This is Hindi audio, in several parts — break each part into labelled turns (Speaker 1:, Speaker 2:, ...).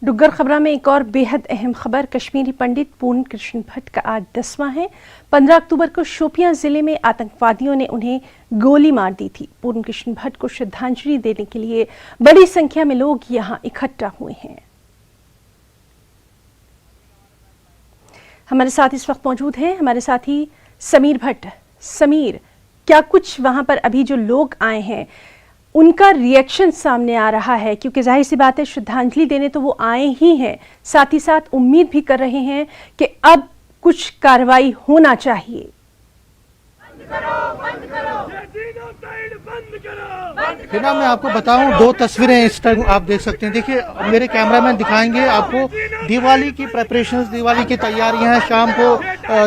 Speaker 1: डुग्गर खबरा में एक और बेहद अहम खबर। कश्मीरी पंडित पूर्ण कृष्ण भट्ट का आज 10वां है। 15 अक्टूबर को शोपियां जिले में आतंकवादियों ने उन्हें गोली मार दी थी। पूर्ण कृष्ण भट्ट को श्रद्धांजलि देने के लिए बड़ी संख्या में लोग यहां इकट्ठा हुए हैं। हमारे साथ इस वक्त मौजूद हैं हमारे साथी समीर भट्ट। समीर, क्या कुछ वहां पर अभी जो लोग आए हैं उनका रिएक्शन सामने आ रहा है? क्योंकि जाहिर सी बात है श्रद्धांजलि देने तो वो आए ही हैं, साथ ही साथ उम्मीद भी कर रहे हैं कि अब कुछ कार्रवाई होना चाहिए।
Speaker 2: हिना, मैं आपको बताऊं, दो तस्वीरें इस टाइम आप देख सकते हैं। देखिए, मेरे कैमरामैन दिखाएंगे आपको दिवाली की प्रेपरेशंस, दिवाली की तैयारियां हैं। शाम को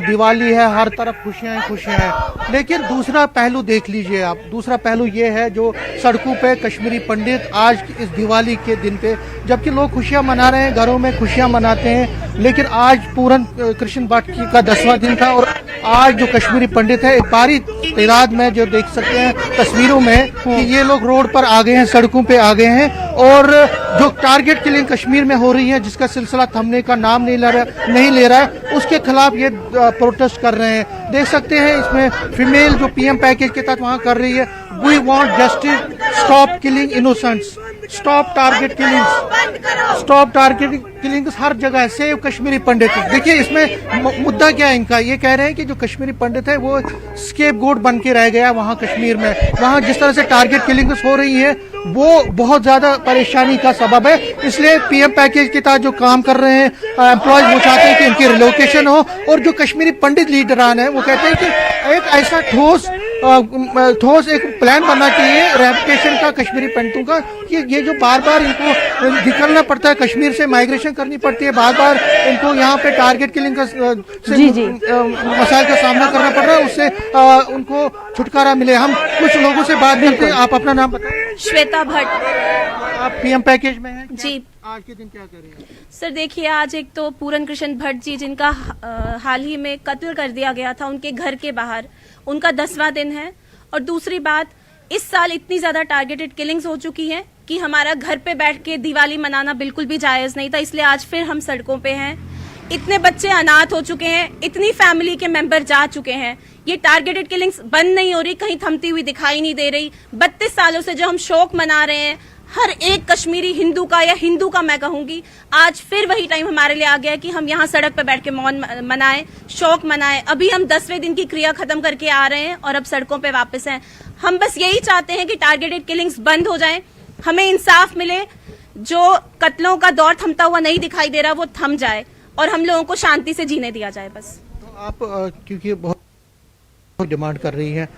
Speaker 2: दिवाली है, हर तरफ खुशियां ही खुशियां हैं। लेकिन दूसरा पहलू देख लीजिए आप। दूसरा पहलू ये है जो सड़कों पे कश्मीरी पंडित आज इस दिवाली के दिन पे, जबकि लोग खुशियां मना रहे हैं, घरों में खुशियां मनाते हैं, लेकिन आज पूर्ण कृष्ण भट्ट का 10वां दिन था और आज जो कश्मीरी पंडित है, एक भारी तादाद में जो देख सकते हैं तस्वीरों में कि ये लोग रोड पर आ गए हैं, सड़कों पे आ गए हैं और जो टारगेट किलिंग कश्मीर में हो रही है, जिसका सिलसिला थमने का नाम नहीं ले रहा है, उसके खिलाफ ये प्रोटेस्ट कर रहे हैं। देख सकते हैं इसमें फीमेल जो पीएम पैकेज के तहत वहां कर रही है, we want justice, stop killing innocents, stop target killings, stop target killings हर जगह, सेव कश्मीरी पंडित। देखिए इसमें मुद्दा क्या है इनका, ये कह रहे हैं कि जो कश्मीरी पंडित है वो स्केपगोट बन के रह गया वहां कश्मीर में। वहां जिस तरह से टारगेट किलिंग्स हो रही है वो बहुत ज्यादा परेशानी का सबब है। इसलिए पीएम पैकेज के तहत जो काम कर रहे हैं एम्प्लॉयज, वो चाहते हैं कि इनकी रिलोकेशन हो। और जो कश्मीरी पंडित लीडरान है वो कहते हैं कि एक ऐसा ठोस एक प्लान बनना चाहिए रेलोकेशन का कश्मीरी पंडितों का, कि ये जो बार बार इनको निकलना पड़ता है, कश्मीर से माइग्रेशन करनी पड़ती है, बार बार इनको यहाँ पे टारगेट किलिंग का मसाइल का सामना करना पड़ रहा है, उससे उनको छुटकारा मिले। हम कुछ लोगों से बात करते हैं। आप अपना नाम बताएं।
Speaker 3: श्वेता भट्ट।
Speaker 2: आप पीएम पैकेज में हैं
Speaker 3: जी।
Speaker 2: आज के दिन क्या करेंगे?
Speaker 3: सर देखिए, आज एक तो पूर्ण कृष्ण भट्ट जी जिनका हाल ही में कत्ल कर दिया गया था उनके घर के बाहर, उनका 10वां दिन है। और दूसरी बात, इस साल इतनी ज्यादा टारगेटेड किलिंग्स हो चुकी हैं कि हमारा घर पे बैठ के दिवाली मनाना बिल्कुल भी जायज नहीं था, इसलिए आज फिर हम सड़कों पे हैं। इतने बच्चे अनाथ हो चुके हैं, इतनी फैमिली के मेंबर जा चुके हैं। ये टारगेटेड किलिंग्स बंद नहीं हो रही, कहीं थमती हुई दिखाई नहीं दे रही। 32 सालों से जो हम शोक मना रहे हैं, हर एक कश्मीरी हिंदू का या हिंदू का मैं कहूंगी, आज फिर वही टाइम हमारे लिए आ गया कि हम यहाँ सड़क पर बैठ के मौन मनाएं, शोक मनाएं। अभी हम 10वें दिन की क्रिया खत्म करके आ रहे हैं और अब सड़कों पे वापस हैं। हम बस यही चाहते हैं कि टारगेटेड किलिंग्स बंद हो जाएं, हमें इंसाफ मिले, जो कत्लों का दौर थमता हुआ नहीं दिखाई दे रहा वो थम जाए और हम लोगों को शांति से जीने दिया जाए बस।
Speaker 2: तो आप क्योंकि बहुत डिमांड कर रही हैं,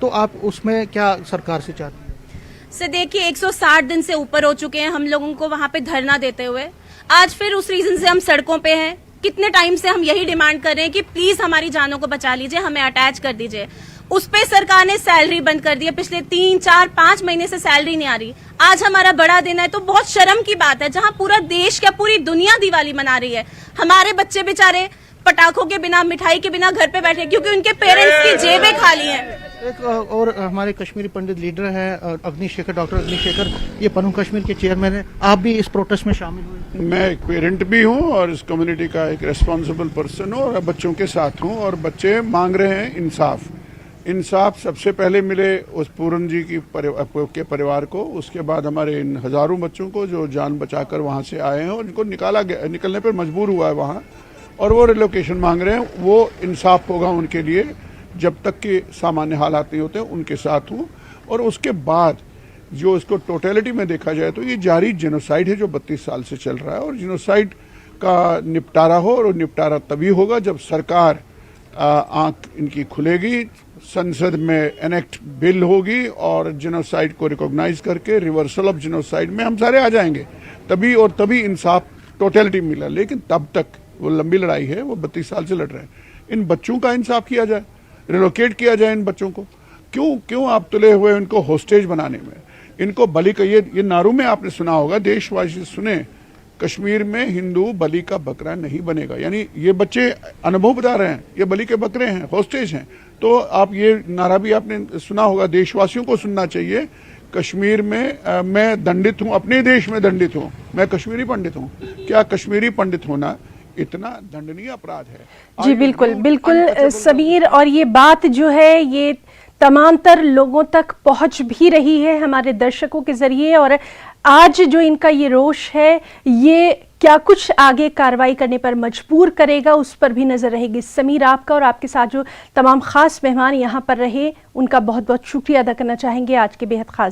Speaker 2: तो आप उसमें क्या सरकार से चाहती हैं?
Speaker 3: से देखिए, 160 दिन से ऊपर हो चुके हैं हम लोगों को वहां पे धरना देते हुए। आज फिर उस रीजन से हम सड़कों पे हैं। कितने टाइम से हम यही डिमांड कर रहे हैं कि प्लीज हमारी जानों को बचा लीजिए, हमें अटैच कर दीजिए। उस पे सरकार ने सैलरी बंद कर दी है, पिछले 3, 4, 5 महीने से सैलरी नहीं आ रही। आज हमारा बड़ा दिन है तो बहुत शर्म की बात है, जहां पूरा देश क्या पूरी दुनिया दिवाली मना रही है, हमारे बच्चे बेचारे पटाखों के बिना, मिठाई के बिना घर पे बैठे क्योंकि उनके पेरेंट्स की जेबें खाली हैं।
Speaker 2: एक और हमारे कश्मीरी पंडित लीडर हैं अग्निशेखर, डॉक्टर अग्निशेखर, ये पनू कश्मीर के चेयरमैन हैं। आप भी इस प्रोटेस्ट में शामिल हुए?
Speaker 4: मैं एक पेरेंट भी हूं और इस कम्युनिटी का एक रेस्पॉन्सिबल पर्सन हूं और बच्चों के साथ हूं। और बच्चे मांग रहे हैं इंसाफ। इंसाफ सबसे पहले मिले उस पूर्ण जी के परिवार को, उसके बाद हमारे इन हजारों बच्चों को जो जान बचाकर वहां से आए हैं और इनको निकलने पर मजबूर हुआ है वहां, और वो रिलोकेशन मांग रहे हैं। वो इंसाफ होगा उनके लिए जब तक कि सामान्य हालात नहीं होते, उनके साथ हूँ। और उसके बाद जो इसको टोटलिटी में देखा जाए तो ये जारी जेनोसाइड है जो 32 साल से चल रहा है, और जेनोसाइड का निपटारा हो, और निपटारा तभी होगा जब सरकार आंख इनकी खुलेगी, संसद में एनेक्ट बिल होगी और जेनोसाइड को रिकॉग्नाइज करके रिवर्सल ऑफ जेनोसाइड में हम सारे आ जाएंगे, तभी और तभी इंसाफ टोटलिटी मिला। लेकिन तब तक वो लंबी लड़ाई है, वो 32 साल से लड़ रहे हैं। इन बच्चों का इंसाफ किया जाए, रिलोकेट किया जाए इन बच्चों को। क्यों आप तुले हुए इनको होस्टेज बनाने में, इनको बलि का ये नारू में आपने सुना होगा, देशवासी सुने, कश्मीर में हिंदू बलि का बकरा नहीं बनेगा। यानी ये बच्चे अनुभव बता रहे हैं, ये बलि के बकरे हैं, होस्टेज हैं। तो आप ये नारा भी आपने सुना होगा, देशवासियों को सुनना चाहिए कश्मीर में मैं दंडित हूं, अपने देश में दंडित हूं, मैं कश्मीरी पंडित हूं। क्या कश्मीरी पंडित होना इतना दंडनीय अपराध है?
Speaker 1: जी बिल्कुल बिल्कुल समीर, और ये बात जो है ये तमाम तर लोगों तक पहुंच भी रही है हमारे दर्शकों के जरिए, और आज जो इनका ये रोष है ये क्या कुछ आगे कार्रवाई करने पर मजबूर करेगा, उस पर भी नजर रहेगी। समीर, आपका और आपके साथ जो तमाम खास मेहमान यहाँ पर रहे उनका बहुत बहुत शुक्रिया अदा करना चाहेंगे आज के बेहद खास दिन